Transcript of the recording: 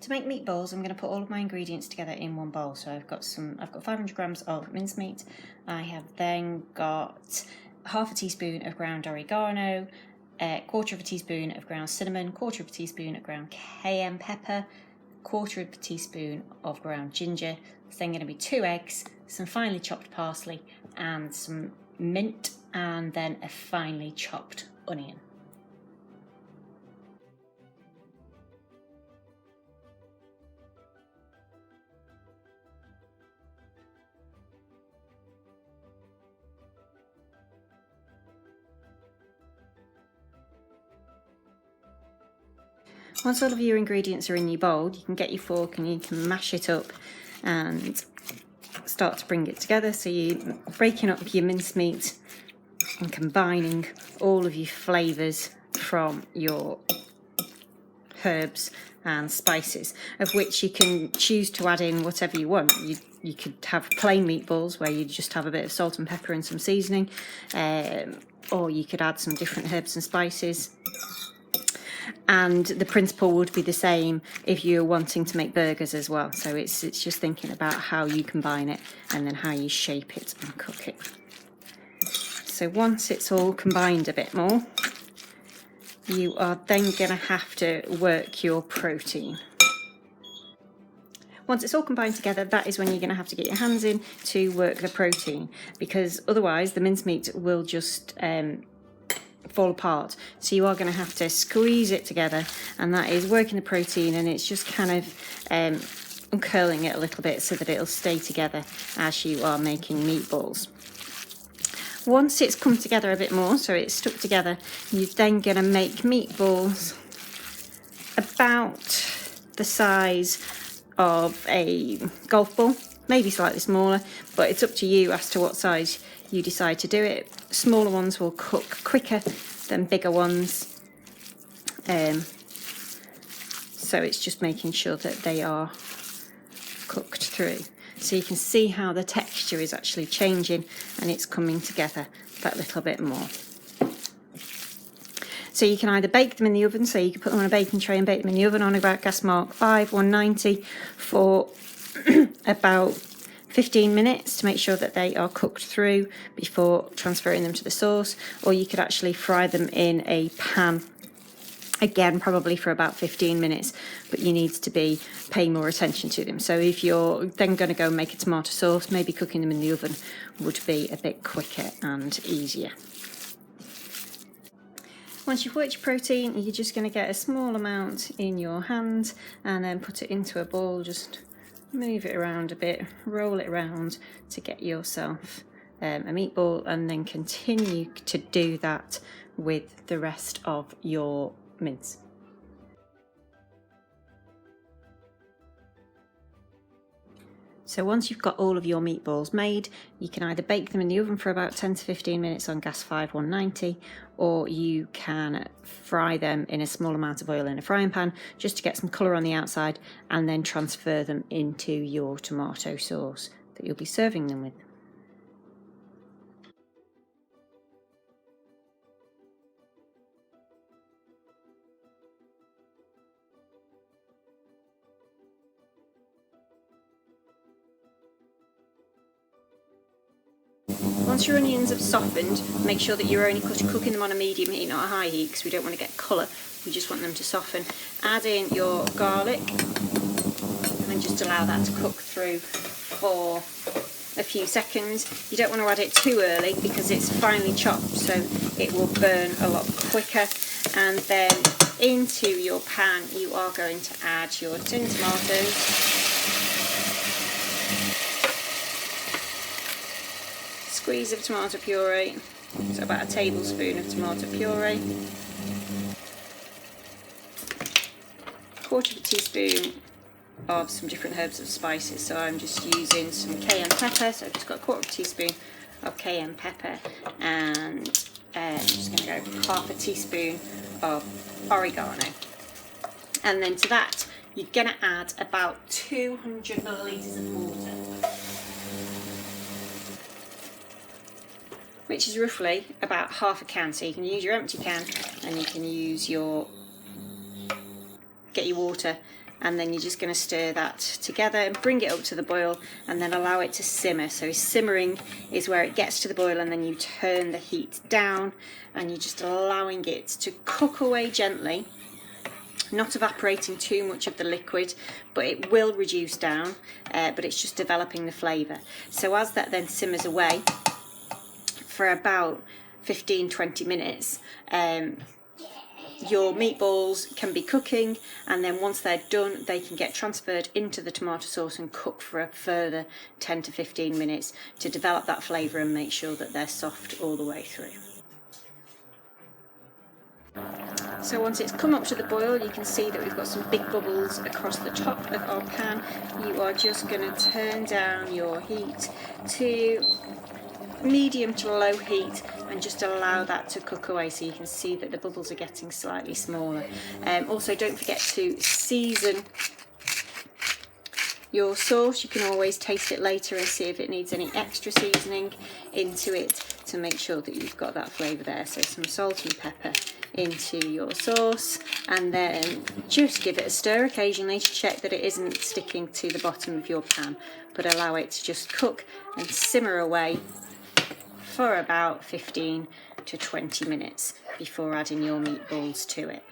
To make meatballs, I'm going to put all of my ingredients together in one bowl. So I've got 500 grams of mincemeat. I have then got half a teaspoon of ground oregano, a quarter of a teaspoon of ground cinnamon, quarter of a teaspoon of ground cayenne pepper, quarter of a teaspoon of ground ginger. There's then going to be 2 eggs, some finely chopped parsley and some mint, and then a finely chopped onion. Once all of your ingredients are in your bowl, you can get your fork and you can mash it up and start to bring it together. So you're breaking up your mincemeat and combining all of your flavours from your herbs and spices, of which you can choose to add in whatever you want. You could have plain meatballs where you just have a bit of salt and pepper and some seasoning, or you could add some different herbs and spices. And the principle would be the same if you're wanting to make burgers as well. So it's just thinking about how you combine it and then how you shape it and cook it. So once it's all combined a bit more, you are then going to have to work your protein. Once it's all combined together, that is when you're going to have to get your hands in to work the protein, because otherwise the mincemeat will just fall apart. So you are going to have to squeeze it together, and that is working the protein, and it's just kind of uncurling it a little bit so that it'll stay together as you are making meatballs. Once it's come together a bit more, so it's stuck together, you're then going to make meatballs about the size of a golf ball, maybe slightly smaller, but it's up to you as to what size you decide to do it. Smaller ones will cook quicker than bigger ones, so it's just making sure that they are cooked through. So you can see how the texture is actually changing and it's coming together that little bit more. So you can either bake them in the oven, so you can put them on a baking tray and bake them in the oven on about gas mark 5, 190 for about 15 minutes to make sure that they are cooked through before transferring them to the sauce, or you could actually fry them in a pan, again probably for about 15 minutes, but you need to be paying more attention to them. So if you're then going to go make a tomato sauce, maybe cooking them in the oven would be a bit quicker and easier. Once you've worked your protein, you're just going to get a small amount in your hand and then put it into a bowl. Just move it around a bit, roll it around to get yourself a meatball, and then continue to do that with the rest of your mince. So once you've got all of your meatballs made, you can either bake them in the oven for about 10 to 15 minutes on gas 5, 190, or you can fry them in a small amount of oil in a frying pan just to get some colour on the outside, and then transfer them into your tomato sauce that you'll be serving them with. Once your onions have softened, make sure that you're only cooking them on a medium heat, not a high heat, because we don't want to get colour, we just want them to soften. Add in your garlic and then just allow that to cook through for a few seconds. You don't want to add it too early because it's finely chopped, so it will burn a lot quicker. And then into your pan you are going to add your tin tomatoes. Squeeze of tomato puree, so about a tablespoon of tomato puree, quarter of a teaspoon of some different herbs and spices. So I'm just using some cayenne pepper, so I've just got a quarter of a teaspoon of cayenne pepper, and I'm just going to go half a teaspoon of oregano. And then to that you're going to add about 200 millilitres of water, which is roughly about half a can. So you can use your empty can and you can use get your water and then you're just going to stir that together and bring it up to the boil, and then allow it to simmer. So simmering is where it gets to the boil, and then you turn the heat down and you're just allowing it to cook away gently, not evaporating too much of the liquid, but it will reduce down, but it's just developing the flavour. So as that then simmers away for about 15-20 minutes, your meatballs can be cooking, and then once they're done they can get transferred into the tomato sauce and cook for a further 10 to 15 minutes to develop that flavour and make sure that they're soft all the way through. So once it's come up to the boil, you can see that we've got some big bubbles across the top of our pan. You are just going to turn down your heat to medium to low heat and just allow that to cook away, so you can see that the bubbles are getting slightly smaller. Also, don't forget to season your sauce. You can always taste it later and see if it needs any extra seasoning into it to make sure that you've got that flavour there. So some salt and pepper into your sauce, and then just give it a stir occasionally to check that it isn't sticking to the bottom of your pan, but allow it to just cook and simmer away for about 15 to 20 minutes before adding your meatballs to it.